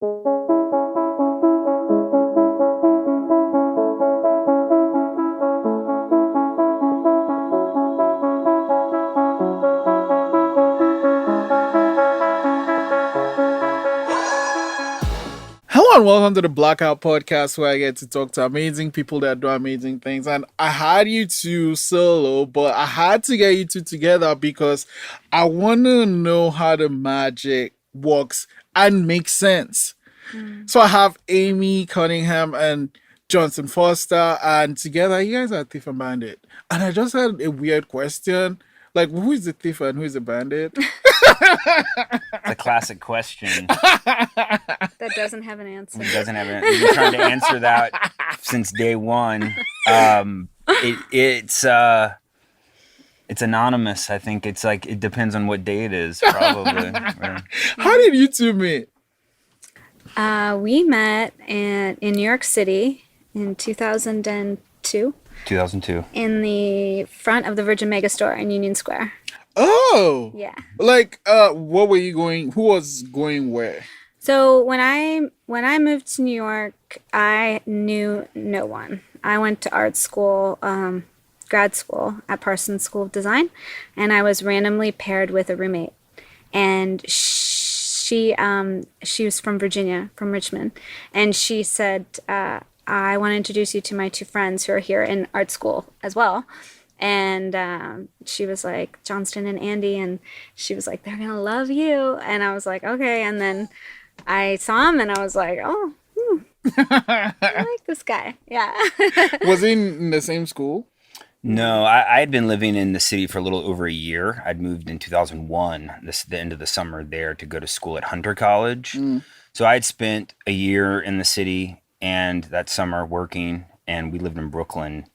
Hello and welcome to the Blackout podcast, where I get to talk to amazing people that do amazing things. And I had you two solo, but I had to get you two together because I want to know how the magic works and makes sense. So I have Amie Cunningham and Johnson Foster, and together you guys are Thief and Bandit. And I just had a weird question. Like, who is the thief and who is the bandit? It's a classic question. That doesn't have an answer. It doesn't have an. We've been trying to answer that since day one. It's anonymous. I think it's like it depends on what day it is. Probably. How did you two meet? We met in New York City in 2002 2002. in the front of the Virgin Megastore in Union Square. Oh, Yeah. like what were you going? Who was going where? So when I moved to New York, I knew no one. I went to art school, grad school at Parsons School of Design, and I was randomly paired with a roommate. And she was from Virginia, from Richmond, and she said, I want to introduce you to my two friends who are here in art school as well. And she was like, Johnston and Andy, and she was like, they're gonna love you. And I was like, okay. And then I saw him and I was like, oh, I like this guy. Yeah. Was he in the same school? No, I had been living in the city for a little over a year. I'd moved in 2001, the end of the summer there, to go to school at Hunter College. So I'd spent a year in the city and that summer working, and we lived in Brooklyn.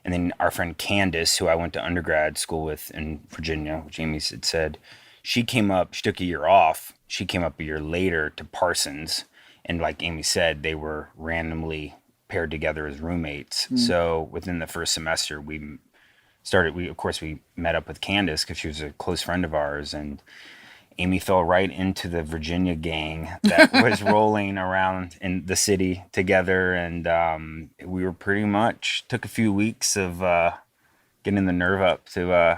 And then our friend Candace, who I went to undergrad school with in Virginia, which Amie had said, she came up, she took a year off. She came up a year later to Parsons. And like Amie said, they were randomly paired together as roommates. So within the first semester, we met up with Candace because she was a close friend of ours. And Amie fell right into the Virginia gang that was rolling around in the city together. And we were pretty much, took a few weeks of getting the nerve up to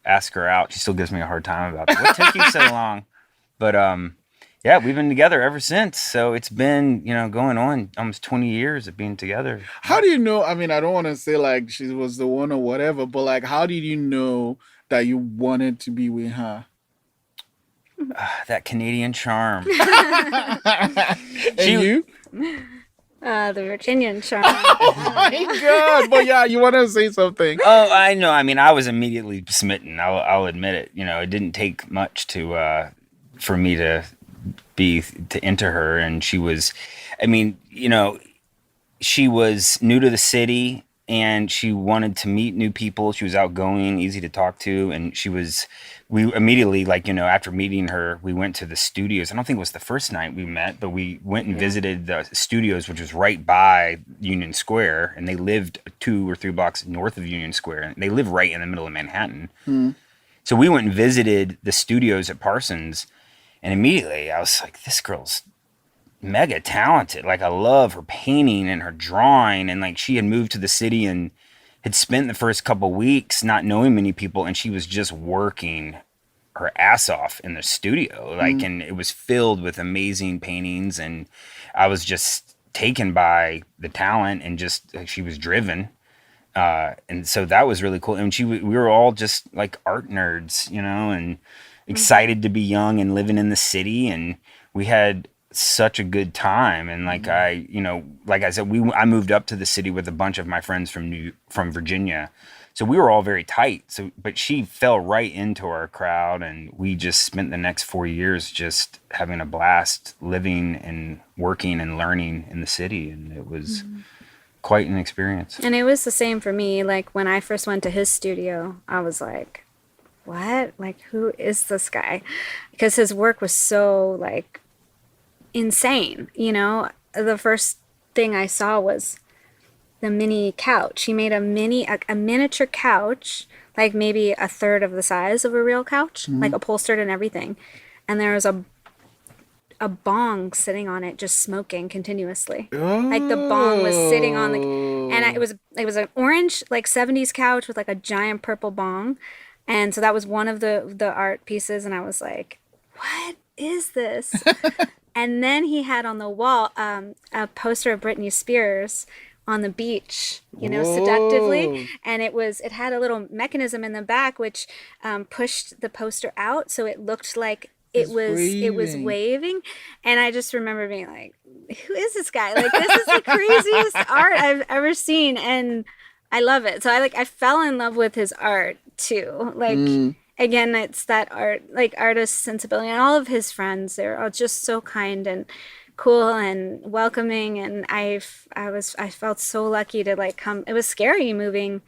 ask her out. She still gives me a hard time about it. What took you so long? But yeah, we've been together ever since. So it's been, going on almost 20 years of being together. How do you know? I mean, I don't want to say like she was the one or whatever, but like, how did you know that you wanted to be with her? That Canadian charm. And you? The Virginian charm. Oh my God. But yeah, you want to say something. Oh, I know. I mean, I was immediately smitten. I'll admit it. It didn't take much for me to enter her. And she was, she was new to the city and she wanted to meet new people. She was outgoing, easy to talk to. And we immediately, after meeting her, we went to the studios. I don't think it was the first night we met, but we went and visited the studios, which was right by Union Square. And they lived 2 or 3 blocks north of Union Square. They live right in the middle of Manhattan. So we went and visited the studios at Parsons. And immediately I was like, this girl's mega talented. Like, I love her painting and her drawing. And she had moved to the city and had spent the first couple weeks not knowing many people. And she was just working her ass off in the studio. And it was filled with amazing paintings. And I was just taken by the talent and just, she was driven. And so that was really cool. And we were all just like art nerds, and excited to be young and living in the city. And we had such a good time. And like I said, I moved up to the city with a bunch of my friends from Virginia. So we were all very tight. But she fell right into our crowd, and we just spent the next 4 years just having a blast living and working and learning in the city. And it was quite an experience. And it was the same for me. Like, when I first went to his studio, I was like, what? Like, who is this guy? Because his work was so, insane. The first thing I saw was the mini couch. He made a miniature couch, like maybe a third of the size of a real couch, like upholstered and everything. And there was a a bong sitting on it, just smoking continuously. Like the bong was sitting on and it was an orange like 70s couch with like a giant purple bong, and so that was one of the art pieces, and I was like, what is this? And then he had on the wall a poster of Britney Spears on the beach, Whoa. seductively, and it had a little mechanism in the back which pushed the poster out, so it looked like it It's was waving. waving, and I just remember being like, "Who is this guy? Like, this is the craziest art I've ever seen," and I love it. So I fell in love with his art too. Like, Mm. again, it's that art, like artist sensibility, and all of his friends. They're all just so kind and cool and welcoming, and I felt so lucky to like come. It was scary moving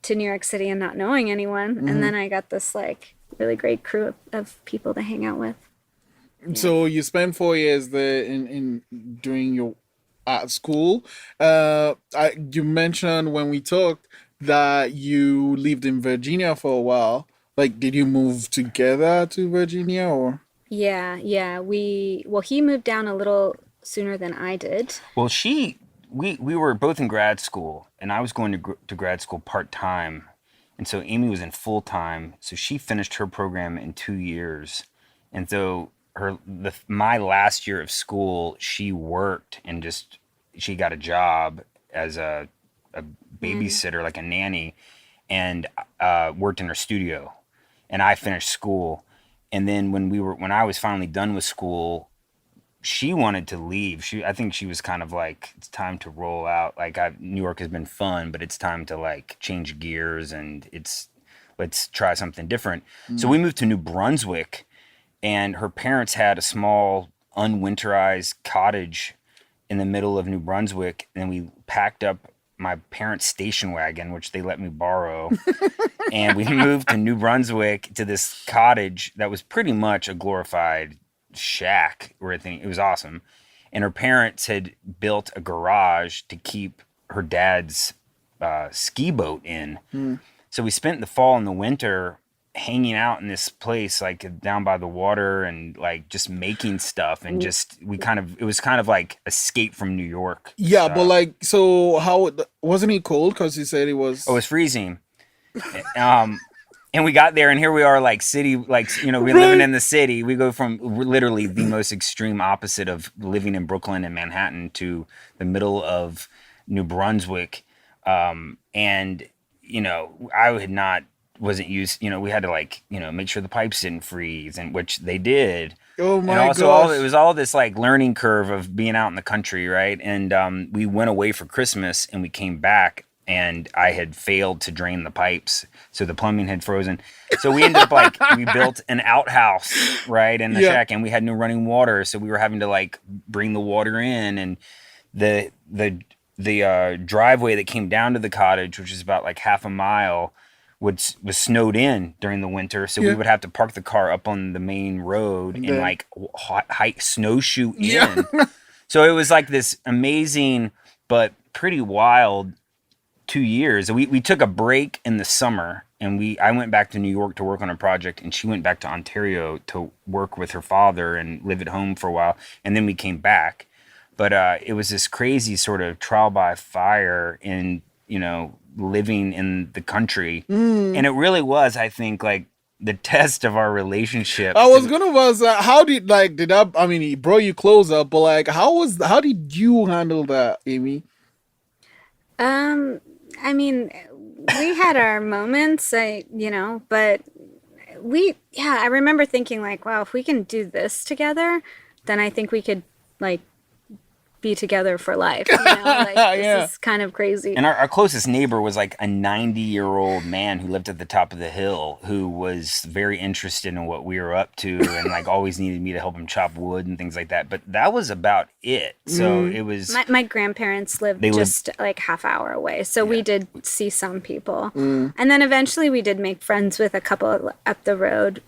to New York City and not knowing anyone, and then I got this like really great crew of people to hang out with. Yeah. So you spent 4 years there in during your at school. You mentioned when we talked that you lived in Virginia for a while. Like, did you move together to Virginia or? Yeah. He moved down a little sooner than I did. Well, we were both in grad school, and I was going to grad school part time, and so Amy was in full time. So she finished her program in 2 years, and so my last year of school, she worked and she got a job as a Nanny. babysitter, like a nanny, and worked in her studio, and I finished school, and then when I was finally done with school, she wanted to leave. I think she was kind of like, it's time to roll out. Like, New York has been fun, but it's time to like change gears, and let's try something different. So Mm. we moved to New Brunswick, and her parents had a small unwinterized cottage in the middle of New Brunswick, and we packed up my parents' station wagon, which they let me borrow, and we moved to New Brunswick to this cottage that was pretty much a glorified shack. Where I think it was awesome, and her parents had built a garage to keep her dad's ski boat in. Mm. So we spent the fall and the winter hanging out in this place, like down by the water, and like just making stuff, and just it was kind of like escape from New York Yeah, but style. like, so wasn't it cold? Because you said it Oh, it was. was freezing. And we got there, and here we are, like city, like, we're living Right. in the city. We go from literally the most extreme opposite of living in Brooklyn and Manhattan to the middle of New Brunswick. And I had not wasn't used. We had to like make sure the pipes didn't freeze, and which they did. Oh And my also, it gosh. was all this like learning curve of being out in the country, right? And we went away for Christmas, and we came back, and I had failed to drain the pipes, so the plumbing had frozen. So we ended up like we built an outhouse, right, in the Yeah. shack, and we had no running water, so we were having to like bring the water in, and the driveway that came down to the cottage, which is about like half a mile, was snowed in during the winter, so we Yeah. would have to park the car up on the main road And and then. like hike snowshoe Yeah. in. So it was like this amazing but pretty wild 2 years. We took a break in the summer, and I went back to New York to work on a project, and she went back to Ontario to work with her father and live at home for a while, and then we came back. But it was this crazy sort of trial by fire in living in the country, Mm. and it really was, I think, like the test of our relationship. I was gonna was how did like did that? I mean, he brought you closer, but like, how did you handle that, Amy? Um, I mean, we had our moments, but yeah, I remember thinking like, wow, if we can do this together, then I think we could like be together for life, like this Yeah. is kind of crazy. And our closest neighbor was like a 90-year-old man who lived at the top of the hill, who was very interested in what we were up to, and like always needed me to help him chop wood and things like that. But that was about it. So Mm. it was, My grandparents they lived lived, just like half hour away, so we yeah. did see some people, Mm. and then eventually we did make friends with a couple up the road,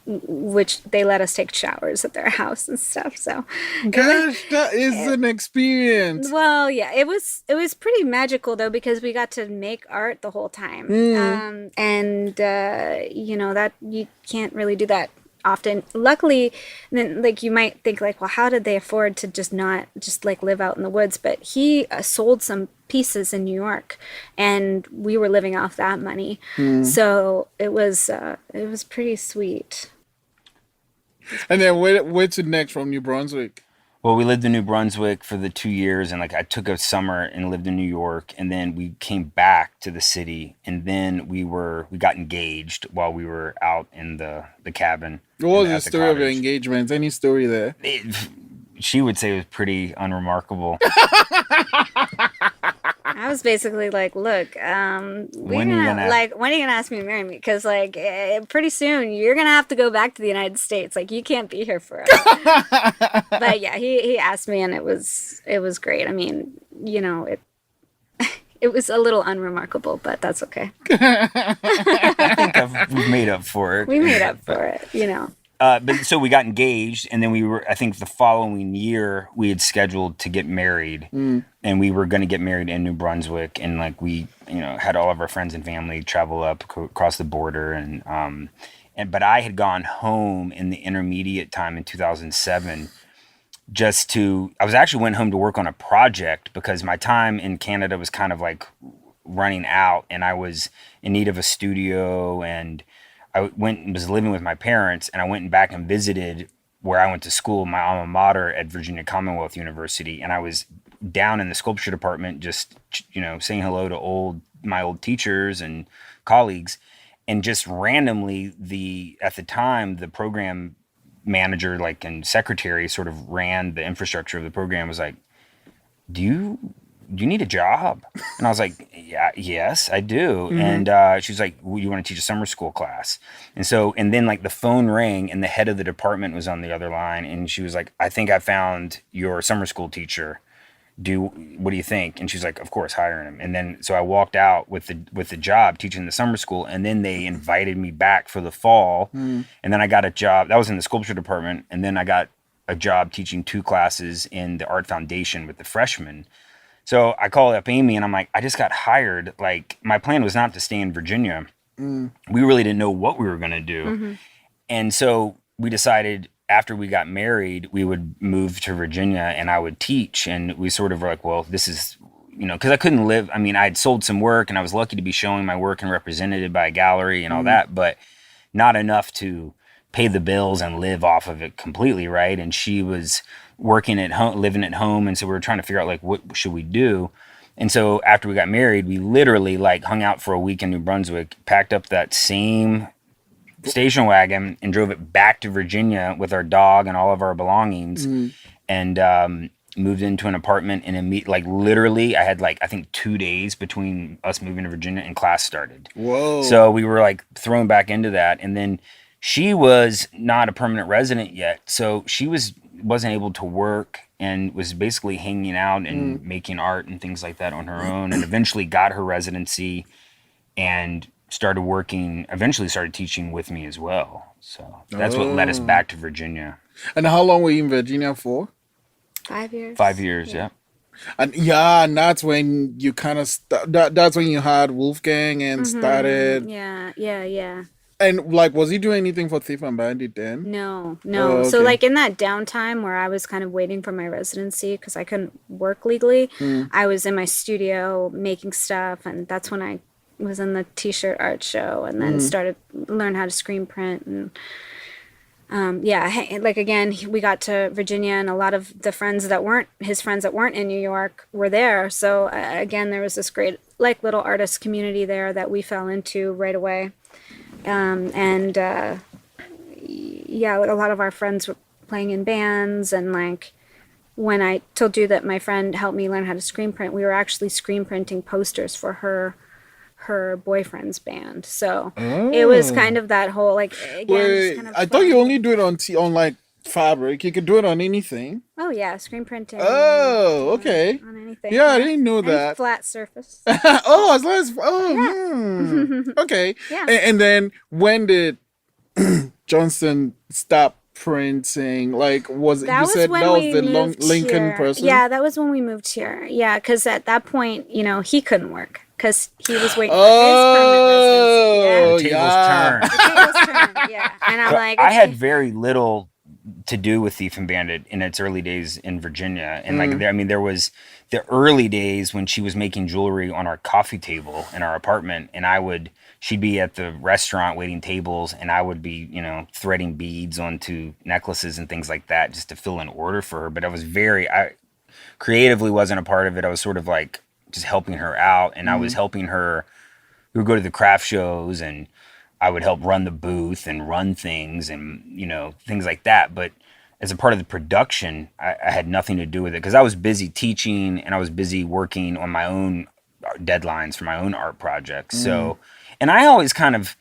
which they let us take showers at their house and stuff. So Gosh, that is an experience. well, yeah, it was pretty magical though because we got to make art the whole time, Mm. and that you can't really do that often. Luckily, then like you might think like, well, how did they afford to just not just like live out in the woods? But he sold some pieces in New York, and we were living off that money. So it was pretty sweet. And then where to next from New Brunswick? Well, we lived in New Brunswick for the 2 years, and like I took a summer and lived in New York, and then we came back to the city, and then we got engaged while we were out in the cabin. What was and the at the story of your cottage. engagement? Any story there? She would say it was pretty unremarkable. I was basically like, look, When are you gonna- when are you gonna ask me to marry me? Because like pretty soon you're gonna have to go back to the United States. Like you can't be here forever. But yeah, he asked me, and it was great. I mean, you know, it was a little unremarkable, but that's okay. I think we've made up for it. We made up for it, you know. But so we got engaged, and then I think the following year we had scheduled to get married, and we were going to get married in New Brunswick, and like we, had all of our friends and family travel up across the border, but I had gone home in the intermediate time in 2007. I was actually went home to work on a project because my time in Canada was kind of like running out, and I was in need of a studio, and I went and was living with my parents, and I went back and visited where I went to school, my alma mater at Virginia Commonwealth University. And I was down in the sculpture department, just, saying hello to my old teachers and colleagues. And just randomly, at the time, the program manager, and secretary sort of ran the infrastructure of the program, was like, do you need a job? And I was like, yeah, yes, I do. Mm-hmm. And she was like, well, you want to teach a summer school class? And then the phone rang, and the head of the department was on the other line. And she was like, I think I found your summer school teacher. What do you think? And she's like, of course, hire him. And then, so I walked out with the job teaching the summer school. And then they invited me back for the fall. And then I got a job that was in the sculpture department. And then I got a job teaching 2 classes in the art foundation with the freshmen. So I called up Amie, and I'm like, I just got hired. My plan was not to stay in Virginia. We really didn't know what we were going to do. Mm-hmm. And so we decided after we got married, we would move to Virginia and I would teach. And we sort of were like, well, this is, because I couldn't live. I mean, I had sold some work, and I was lucky to be showing my work and represented by a gallery and all that, but not enough to pay the bills and live off of it completely, right? And she was working at home, living at home, and so we were trying to figure out what should we do. And so after we got married, we literally hung out for a week in New Brunswick, packed up that same station wagon and drove it back to Virginia with our dog and all of our belongings, and moved into an apartment. And literally I had I think 2 days between us moving to Virginia and class started. Whoa. So we were thrown back into that. And then she was not a permanent resident yet, so she wasn't able to work and was basically hanging out and making art and things like that on her own, and eventually got her residency and eventually started teaching with me as well. So that's what led us back to Virginia. And how long were you in Virginia for? 5 years. 5 years, yeah. And that's when you kind of that's when you had Wolfgang and started. Yeah. And was he doing anything for Thief and Bandit then? No. Oh, okay. So in that downtime where I was kind of waiting for my residency because I couldn't work legally, I was in my studio making stuff, and that's when I was in the t-shirt art show, and then started learn how to screen print. And again, we got to Virginia, and a lot of the friends that weren't his friends that weren't in New York were there. So again, there was this great little artist community there that we fell into right away. A lot of our friends were playing in bands, and when I told you that my friend helped me learn how to screen print, we were actually screen printing posters for her boyfriend's band. So it was kind of that whole again. Wait, kind of I thought you only do it on fabric. You could do it on anything. Oh yeah, screen printing. Oh, okay. On anything. Yeah, I didn't know that. Flat surface. As long as okay. Yeah. And then when did Johnston stop printing? Was that you was said when that was we the moved Lincoln here. person? Yeah, that was when we moved here. Yeah, because at that point, he couldn't work. because he was waiting for his permanent residency. Yeah. Oh, The tables yeah. turned. The tables turned. Yeah. And I'm So like, I had okay. very little to do with Thief and Bandit in its early days in Virginia. And like there, I mean, there was the early days when she was making jewelry on our coffee table in our apartment, and she'd be at the restaurant waiting tables, and I would be, threading beads onto necklaces and things like that just to fill an order for her. But I creatively wasn't a part of it. I was sort of like just helping her out, and I was helping her. We would go to the craft shows, and I would help run the booth and run things and, things like that. But as a part of the production, I had nothing to do with it because I was busy teaching and I was busy working on my own deadlines for my own art projects. So, and I always kind of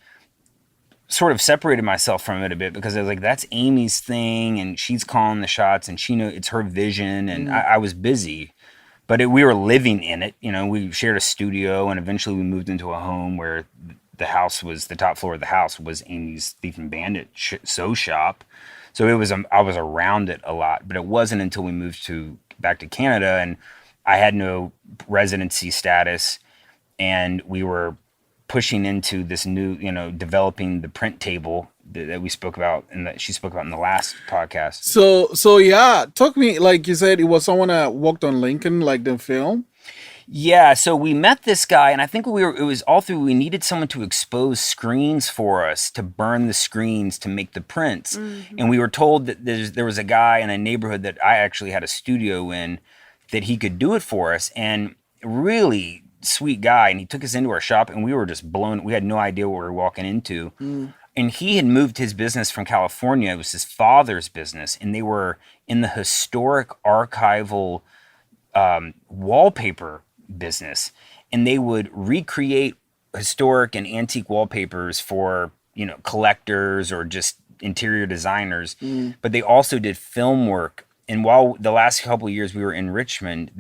sort of separated myself from it a bit because I was like, that's Amie's thing and she's calling the shots and it's her vision. And I was busy, but we were living in it. We shared a studio and eventually we moved into a home where the top floor of the house was Amie's Thief and Bandit sew shop. So I was around it a lot, but it wasn't until we moved back to Canada and I had no residency status and we were pushing into this new, developing the print table that we spoke about and that she spoke about in the last podcast. So yeah, talk me, like you said, it was someone that worked on Lincoln, like the film. Yeah, so we met this guy, and I think it was all through, we needed someone to expose screens for us, to burn the screens to make the prints. And we were told that there was a guy in a neighborhood that I actually had a studio in that he could do it for us, and really sweet guy. And he took us into our shop, and we were just blown. We had no idea what we were walking into. And he had moved his business from California. It was his father's business, and they were in the historic archival wallpaper business, and they would recreate historic and antique wallpapers for collectors or just interior designers, but they also did film work. And while the last couple of years we were in Richmond,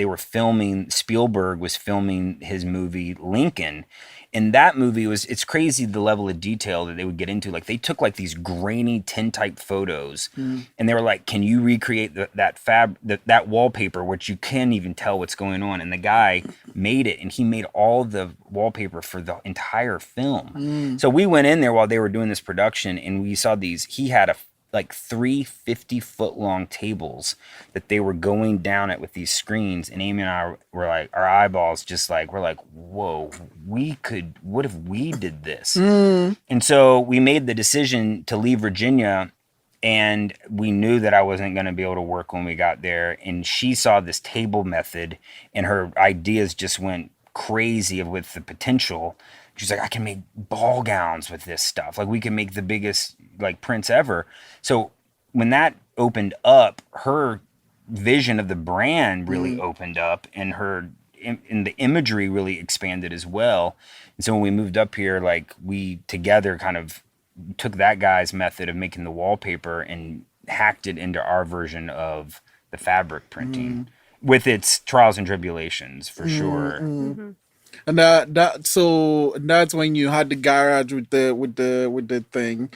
Spielberg was filming his movie Lincoln. And that movie it's crazy the level of detail that they would get into. Like they took like these grainy tintype photos and they were like, can you recreate that wallpaper, which you can't even tell what's going on. And the guy made it, and he made all the wallpaper for the entire film. So we went in there while they were doing this production and we saw he had like 3 50-foot long tables that they were going down at with these screens, and Amie and I were like, our eyeballs just like, we're like, whoa, what if we did this? And so we made the decision to leave Virginia, and we knew that I wasn't going to be able to work when we got there, and she saw this table method and her ideas just went crazy with the potential. She's like, I can make ball gowns with this stuff. Like we can make the biggest like prints ever. So when that opened up, her vision of the brand really opened up, and and the imagery really expanded as well. And so when we moved up here, like we together kind of took that guy's method of making the wallpaper and hacked it into our version of the fabric printing with its trials and tribulations for sure. And so that's when you had the garage with the thing.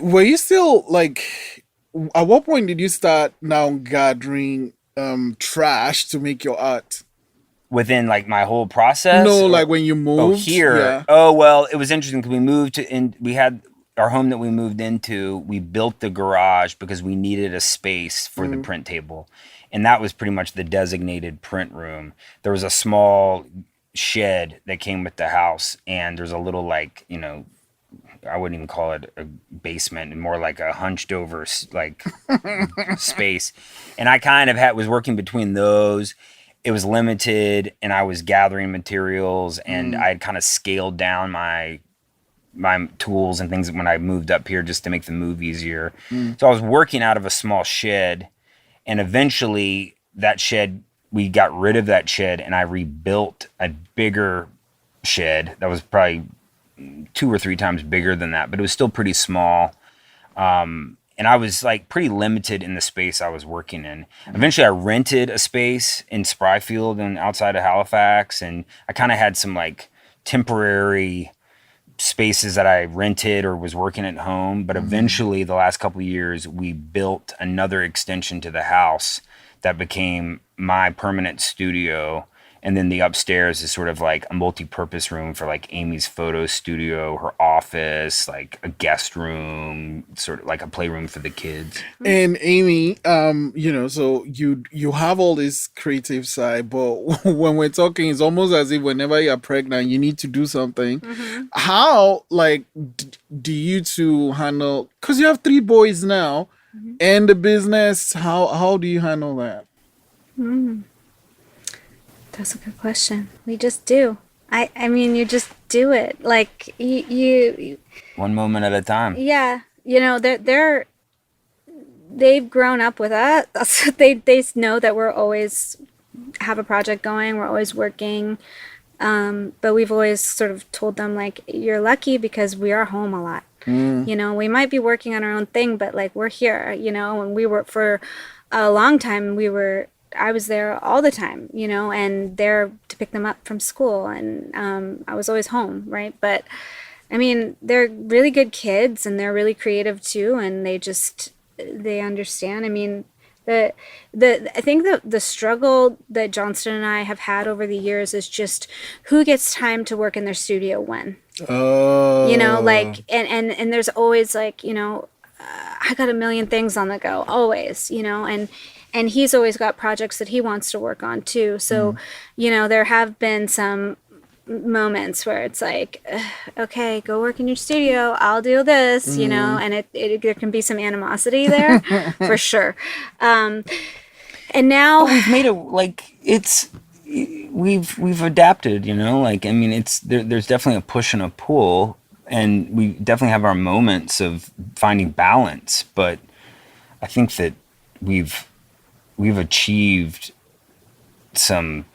Were you still like, at what point did you start now gathering trash to make your art? Within like my whole process? No, like when you moved. Oh, here. Yeah. Oh, well, it was interesting because we had our home that we moved into, we built the garage because we needed a space for the print table. And that was pretty much the designated print room. There was a small shed that came with the house, and there's a little like, I wouldn't even call it a basement, and more like a hunched over like space. And I kind of was working between those. It was limited, and I was gathering materials, and I had kind of scaled down my tools and things when I moved up here just to make the move easier. So I was working out of a small shed, and eventually we got rid of that shed, and I rebuilt a bigger shed that was probably 2 or 3 times bigger than that, but it was still pretty small. And I was like pretty limited in the space I was working in. Eventually I rented a space in Spryfield and outside of Halifax, and I kind of had some like temporary spaces that I rented or was working at home. But eventually the last couple of years, we built another extension to the house that became my permanent studio. And then the upstairs is sort of like a multi-purpose room for like Amy's photo studio, her office, like a guest room, sort of like a playroom for the kids. And Amie, so you have all this creative side, but when we're talking, it's almost as if whenever you're pregnant, you need to do something. How, like, do you two handle? Because you have three boys now, and the business. How do you handle that? That's a good question. We just do. I mean, you just do it. Like you One moment at a time. yeah. They've grown up with us. They know that we're always have a project going. We're always working. But we've always sort of told them, like, you're lucky because we are home a lot. We might be working on our own thing, but like we're here, and we were for a long time, I was there all the time, and there to pick them up from school. And I was always home, right? But I mean, they're really good kids and they're really creative too. And they understand. I mean, I think the struggle that Johnston and I have had over the years is just who gets time to work in their studio when. Oh, Like, and there's always like, I got a million things on the go, always, and he's always got projects that he wants to work on too. So, there have been some moments where it's like, okay, go work in your studio, I'll do this, and there can be some animosity there for sure. And now We've made it like we've adapted, like, I mean, there's definitely a push and a pull, and we definitely have our moments of finding balance, but I think that we've achieved some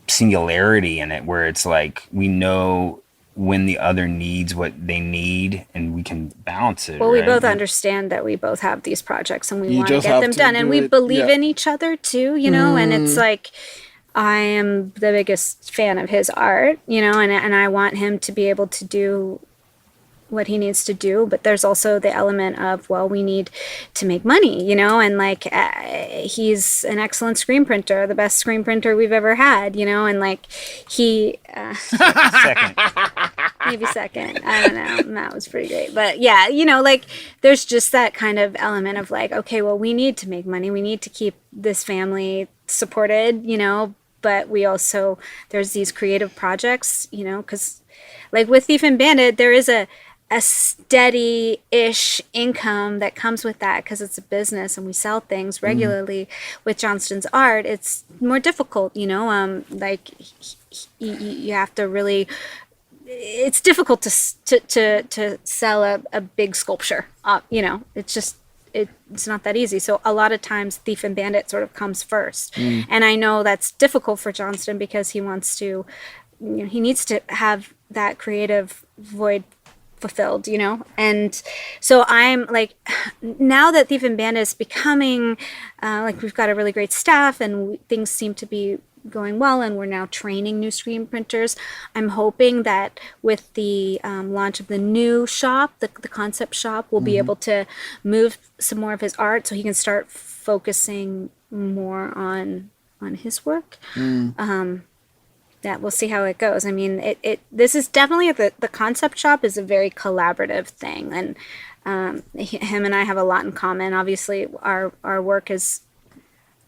singularity in it where it's like we know when the other needs what they need and we can balance it. well, we right? both understand that we both have these projects and we You want to just get have them to done, and do we it. believe Yeah. in each other too, and it's like I am the biggest fan of his art, and I want him to be able to do what he needs to do, but there's also the element of, well, we need to make money, and like he's an excellent screen printer, the best screen printer we've ever had, and like he Second. maybe second, I don't know, Matt was pretty great, but yeah, like there's just that kind of element of like, okay, well, we need to make money, we need to keep this family supported, but we also, there's these creative projects, because like with Thief and Bandit, there is a steady-ish income that comes with that because it's a business and we sell things regularly. With Johnston's art, it's more difficult, like you have to really, it's difficult to sell a big sculpture, it's just, it's not that easy. So a lot of times Thief and Bandit sort of comes first. And I know that's difficult for Johnston because he wants to, he needs to have that creative void fulfilled, and so I'm like, now that Thief and Bandit is becoming like, we've got a really great staff and things seem to be going well, and we're now training new screen printers. I'm hoping that with the launch of the new shop, the concept shop, we'll be able to move some more of his art so he can start focusing more on his work. That we'll see how it goes. I mean, this is definitely, the concept shop is a very collaborative thing, and him and I have a lot in common. Obviously, our work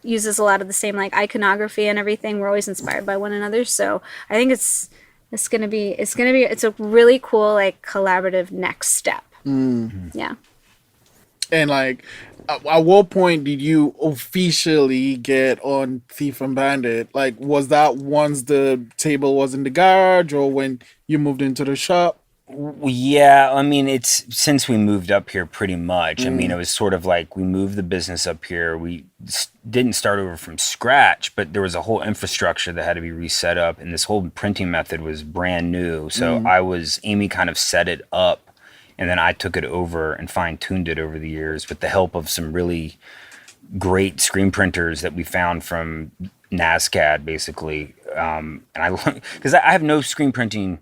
uses a lot of the same like iconography and everything. We're always inspired by one another, so I think it's a really cool like collaborative next step. Yeah. And like, at what point did you officially get on Thief and Bandit? Like, was that once the table was in the garage, or when you moved into the shop? Yeah, I mean, it's since we moved up here pretty much. I mean, it was sort of like we moved the business up here. We didn't start over from scratch, but there was a whole infrastructure that had to be reset up, and this whole printing method was brand new. So Amie kind of set it up, and then I took it over and fine-tuned it over the years with the help of some really great screen printers that we found from NASCAD, basically. And I, because I have no screen printing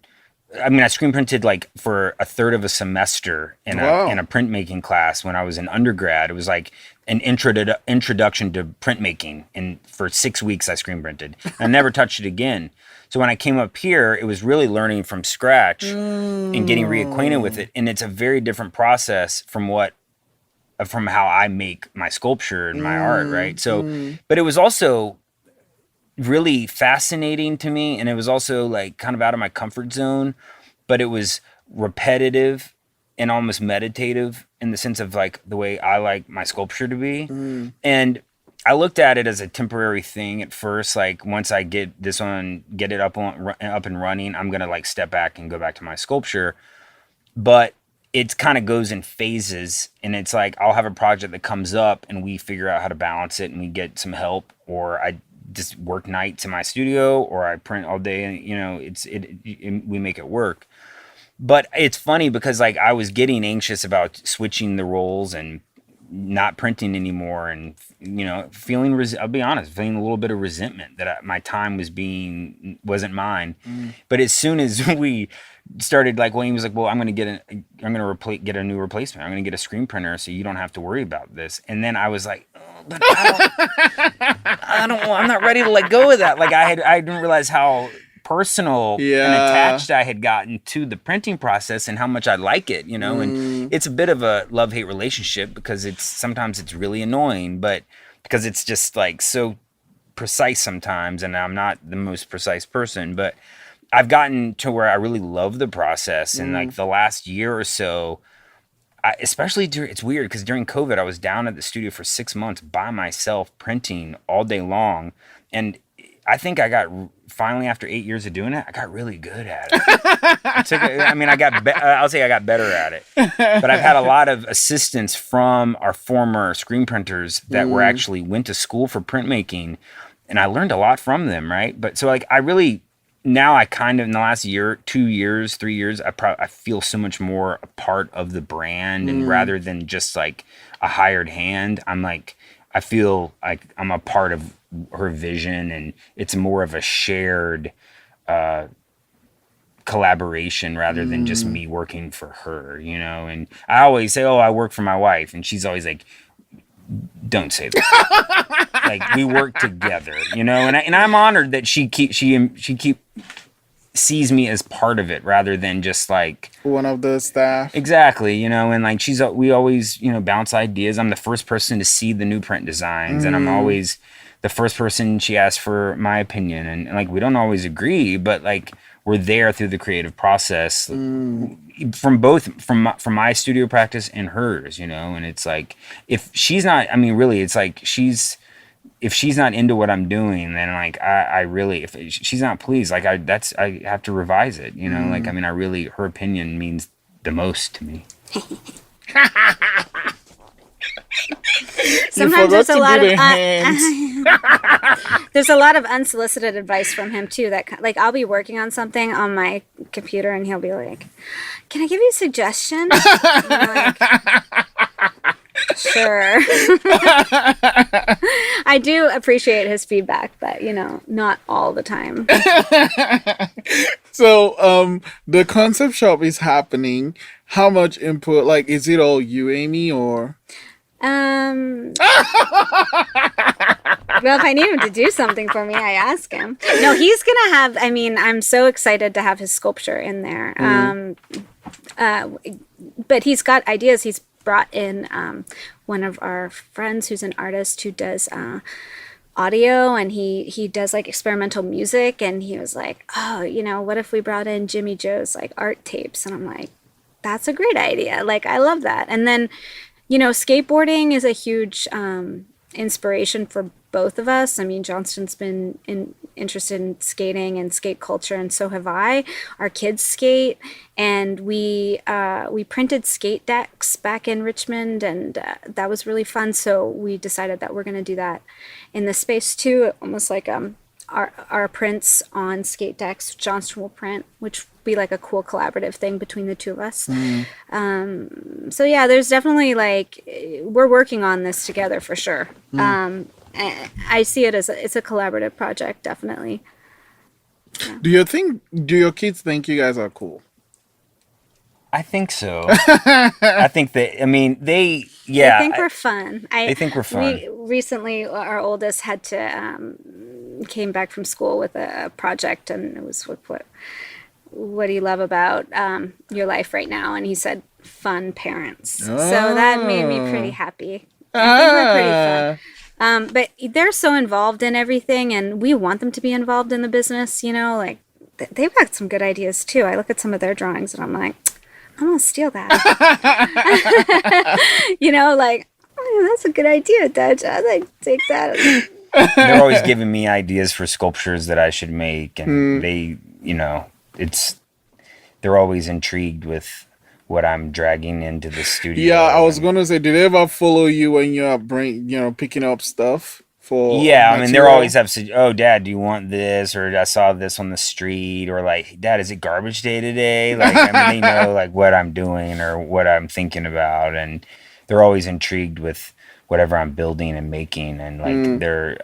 I mean, I screen printed like for a third of a semester in Wow. a printmaking class when I was in undergrad. It was like an introduction to printmaking, and for 6 weeks I screen printed. I never touched it again. So when I came up here, it was really learning from scratch and getting reacquainted with Mm. it. And it's a very different process from how I make my sculpture and my art, right? So, Mm. but it was also really fascinating to me, and it was also like kind of out of my comfort zone, but it was repetitive and almost meditative in the sense of like the way I like my sculpture to be. Mm. And I looked at it as a temporary thing at first. Like once I get it up and running, I'm gonna like step back and go back to my sculpture. But it kind of goes in phases, and it's like I'll have a project that comes up and we figure out how to balance it and we get some help, or I just work nights in my studio, or I print all day, and we make it work. But it's funny because like I was getting anxious about switching the roles and not printing anymore, and I'll be honest, feeling a little bit of resentment that my time wasn't mine. Mm. But as soon as we started, like, Wayne was like, well, I'm going to get a new replacement. I'm going to get a screen printer so you don't have to worry about this. And then I was like, oh, but I'm not ready to let go of that. Like I didn't realize how personal and Yeah. attached I had gotten to the printing process and how much I like it, and it's a bit of a love-hate relationship because sometimes it's really annoying, but because it's just like so precise sometimes, and I'm not the most precise person, but I've gotten to where I really love the process. And like the last year or so, it's weird because during COVID, I was down at the studio for 6 months by myself printing all day long. And I think finally, after 8 years of doing it, I got really good at it. I'll say I got better at it. But I've had a lot of assistance from our former screen printers that went to school for printmaking, and I learned a lot from them, right? But so like now I kind of, in the last year, 2 years, 3 years, I feel so much more a part of the brand, and rather than just like a hired hand, I feel like I'm a part of her vision, and it's more of a shared collaboration rather than just me working for her, And I always say, "Oh, I work for my wife," and she's always like, "Don't say that." Like we work together, And I'm honored that she sees me as part of it rather than just like One of the staff. exactly, and like we always, bounce ideas. I'm the first person to see the new print designs, and I'm always the first person she asks for my opinion, and like we don't always agree, but like we're there through the creative process from my studio practice and hers, and it's like if she's not, I mean, really, it's like if she's not into what I'm doing, then like I really, if she's not pleased, like I have to revise it, like, I mean, her opinion means the most to me. Sometimes there's a lot of hands. there's a lot of unsolicited advice from him too. That like I'll be working on something on my computer and he'll be like, "Can I give you a suggestion?" And I'm like, sure. I do appreciate his feedback, but not all the time. So, the concept shop is happening. How much input? Like, is it all you, Amie, or? Well, if I need him to do something for me, I ask him. No, he's gonna have. I mean, I'm so excited to have his sculpture in there. But he's got ideas. He's brought in one of our friends who's an artist who does audio, and he does like experimental music, and he was like, oh, what if we brought in Jimmy Joe's like art tapes? And I'm like, that's a great idea. Like, I love that. And then skateboarding is a huge inspiration for both of us. I mean, Johnston's been interested in skating and skate culture, and so have I. Our kids skate, and we printed skate decks back in Richmond, and that was really fun. So we decided that we're going to do that in this space too, almost like our prints on skate decks. Johnston will print, which will be like a cool collaborative thing between the two of us. So yeah, there's definitely like we're working on this together for sure. I see it as it's a collaborative project, definitely. Yeah. Do your kids think you guys are cool? I think so. I think that, I mean, They think we're fun. they think we're fun. We recently, our oldest had to came back from school with a project, and it was what do you love about your life right now? And he said fun parents. So that made me pretty Oh. happy. I think we're pretty fun. Ah. But they're so involved in everything, and we want them to be involved in the business. You know, like they've got some good ideas too. I look at some of their drawings, and I'm like, I'm gonna steal that. You know, like, oh, that's a good idea, Dad. I'd like to take that. They're always giving me ideas for sculptures that I should make, and it's they're always intrigued with what I'm dragging into the studio. Yeah, I was and- gonna say, did they ever follow you when you're picking up stuff for Yeah, I mean, they're material? always oh, Dad, do you want this? Or I saw this on the street, or like, Dad, is it garbage day today? Like, I mean, they know like what I'm doing or what I'm thinking about, and they're always intrigued with whatever I'm building and making, and like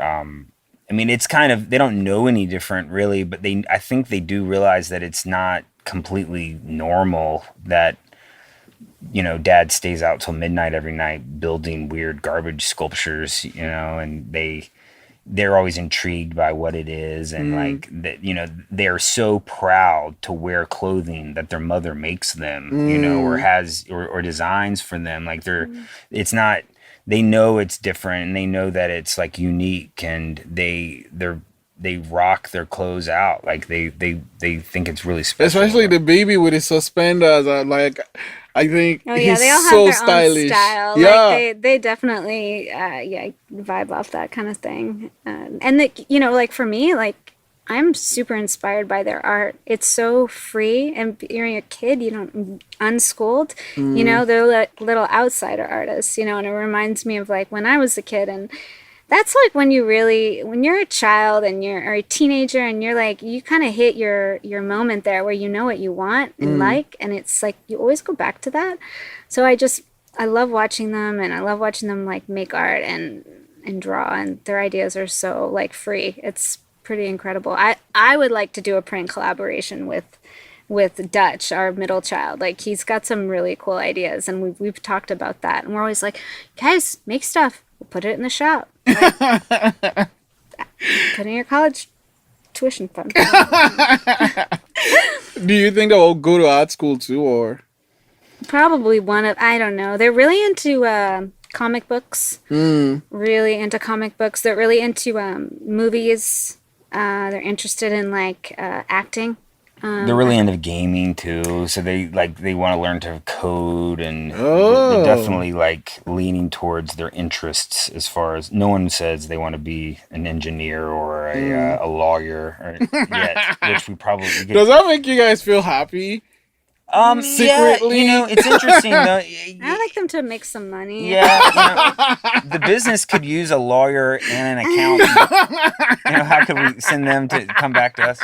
I mean, it's kind of they don't know any different really, but I think they do realize that it's not completely normal that Dad stays out till midnight every night building weird garbage sculptures, and they're always intrigued by what it is, and like that, they're so proud to wear clothing that their mother makes them, or has or designs for them. Like it's not, they know it's different, and they know that it's like unique, and they rock their clothes out. Like they think it's really special. Especially the baby with his suspenders. I think Oh yeah, he's they all have so their stylish. own style. Yeah. Like they definitely yeah, vibe off that kind of thing. And like for me, like I'm super inspired by their art. It's so free, and you're a kid, you don't unschooled. They're like little outsider artists. And it reminds me of like when I was a kid, and that's like when you're a child and or a teenager, and you're like, you kind of hit your moment there where you know what you want and like, and it's like you always go back to that. So I love watching them, and I love watching them like make art and draw, and their ideas are so like free. It's pretty incredible. I would like to do a print collaboration with Dutch, our middle child. Like he's got some really cool ideas, and we've talked about that, and we're always like, guys, make stuff. We'll put it in the shop. Like, put in your college tuition fund. Do you think they'll go to art school too, or? Probably I don't know. They're really into comic books. Really into comic books. They're really into movies. They're interested in like acting. They're really into gaming too, so they want to learn to code, and Oh. they're definitely like leaning towards their interests. As far as no one says they want to be an engineer or a lawyer yet, which we probably get. Does that make you guys feel happy? Yeah, secretly? it's interesting though. I like them to make some money. Yeah, the business could use a lawyer and an accountant. How could we send them to come back to us?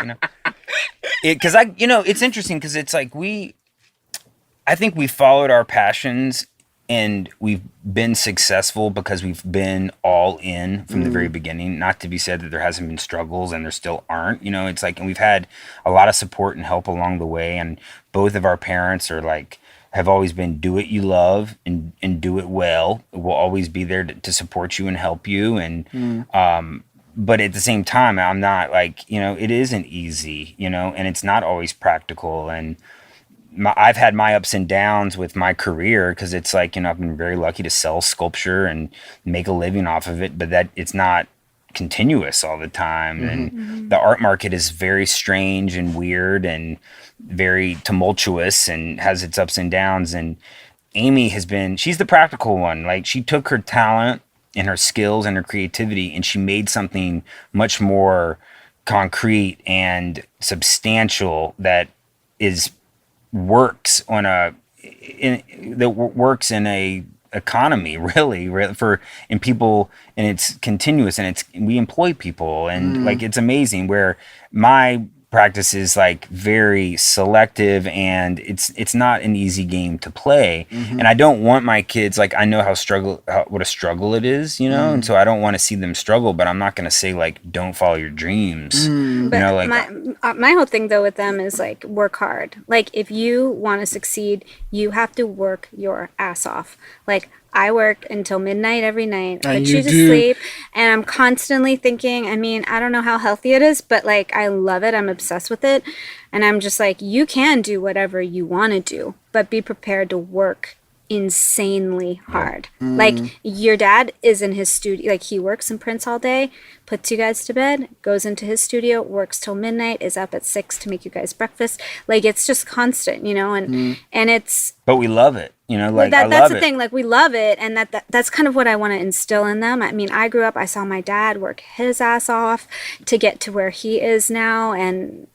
Because it's interesting because it's like I think we followed our passions, and we've been successful because we've been all in from the very beginning. Not to be said that there hasn't been struggles, and there still aren't. It's like, and we've had a lot of support and help along the way, and both of our parents are like, have always been, do what you love and do it well. We'll always be there to support you and help you. And but at the same time, I'm not like, it isn't easy, and it's not always practical. And I've had my ups and downs with my career, because it's like, I've been very lucky to sell sculpture and make a living off of it, but that it's not continuous all the time. And the art market is very strange and weird and very tumultuous and has its ups and downs. And Amie she's the practical one. Like, she took her talent and her skills and her creativity, and she made something much more concrete and substantial that works in a economy, really, for in people, and it's continuous, and we employ people, and like, it's amazing. Where my practice is like very selective, and it's not an easy game to play. And I don't want my kids, like, I know what a struggle it is, and so I don't want to see them struggle, but I'm not going to say like don't follow your dreams. But Like my whole thing though with them is like work hard. Like if you want to succeed, you have to work your ass off. Like I work until midnight every night. And Put you you to do. sleep, and I'm constantly thinking. I mean, I don't know how healthy it is, but like I love it. I'm obsessed with it, and I'm just like, you can do whatever you want to do, but be prepared to work insanely hard. Like your dad is in his studio, like he works and prints all day, puts you guys to bed, goes into his studio, works till midnight, is up at 6 to make you guys breakfast. Like it's just constant, and it's but we love it, like I that's love the it. thing, like we love it, and that's kind of what I want to instill in them. I mean, I grew up, I saw my dad work his ass off to get to where he is now, and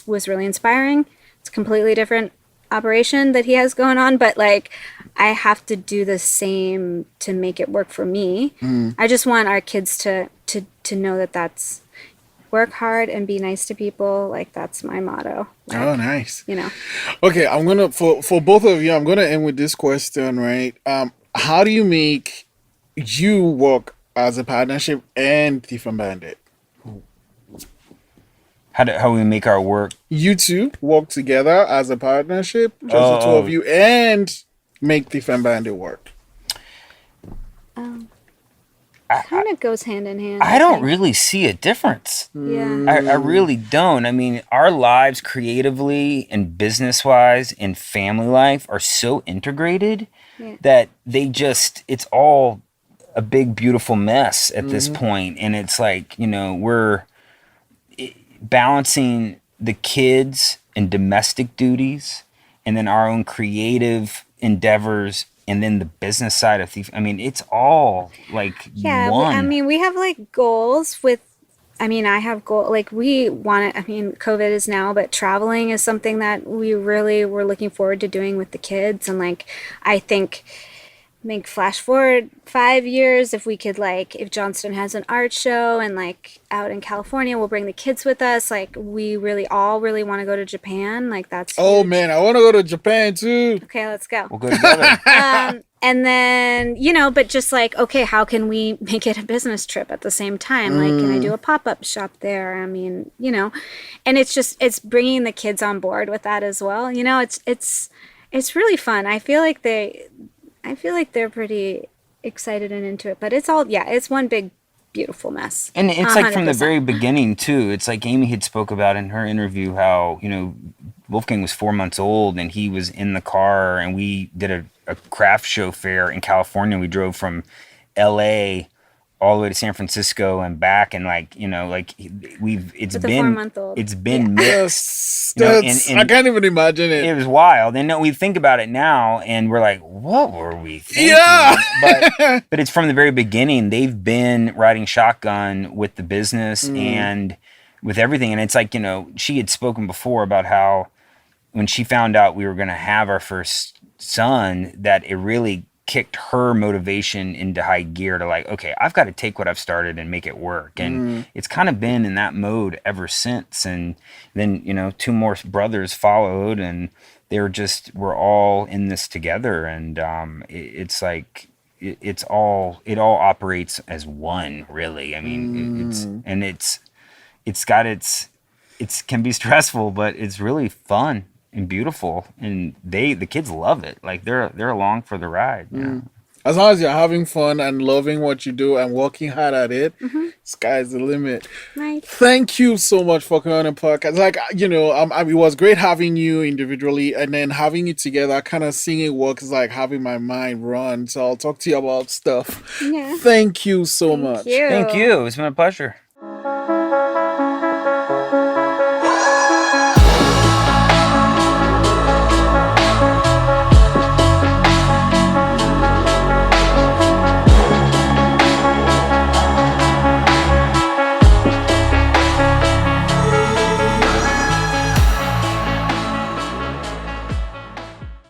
was really inspiring. It's a completely different operation that he has going on, but like I have to do the same to make it work for me. I just want our kids to know that that's work hard and be nice to people. Like that's my motto. Like, Oh, nice. You know. Okay, I'm gonna for both of you, I'm gonna end with this question, right? How do you make you work as a partnership and Thief and Bandit? How we make our work. You two work together as a partnership, just the two Oh. of you, and make Thief and Bandit work. Kind of goes hand in hand. I don't think. really see a difference. Yeah. I really don't. I mean, our lives creatively and business wise and family life are so integrated that it's all a big, beautiful mess at this point. And it's like, we're balancing the kids and domestic duties and then our own creative endeavors and then the business side of Thief. I mean, it's all like one. We have like goals with. I have goal like we want to. COVID is now, but traveling is something that we really were looking forward to doing with the kids, and like I think. Make flash forward 5 years, if we could, like, if Johnston has an art show and like out in California, we'll bring the kids with us. Like we all really want to go to Japan. Like that's Oh huge. man, I want to go to Japan too. Okay, let's go. We'll go together. And then, but just like, okay, how can we make it a business trip at the same time? Like, can I do a pop-up shop there? And it's bringing the kids on board with that as well. It's really fun. I feel like they're pretty excited and into it, but it's one big, beautiful mess. And it's like from the 100%. very beginning too. It's like Amie had spoke about in her interview how, Wolfgang was 4 months old and he was in the car and we did a craft show fair in California. We drove from LA all the way to San Francisco and back, and it's With a been 4-month-old. it's been mixed. I can't even imagine it. It was wild. And we think about it now and we're like, what were we thinking? Yeah. But it's from the very beginning. They've been riding shotgun with the business and with everything. And it's like, she had spoken before about how when she found out we were going to have our first son, that it really kicked her motivation into high gear to like, okay, I've got to take what I've started and make it work. And it's kind of been in that mode ever since. And then, 2 more brothers followed and we're all in this together. And it's like, it all operates as one, really. I mean, it can be stressful, but it's really fun and beautiful, and the kids love it. Like they're along for the ride. As long as you're having fun and loving what you do and working hard at it, sky's the limit. Right. Thank you so much for coming on the podcast. Like, it was great having you individually and then having you together, kind of seeing it work is like having my mind run. So I'll talk to you about stuff. Yeah. Thank you so much. you. Thank you. It's been a pleasure.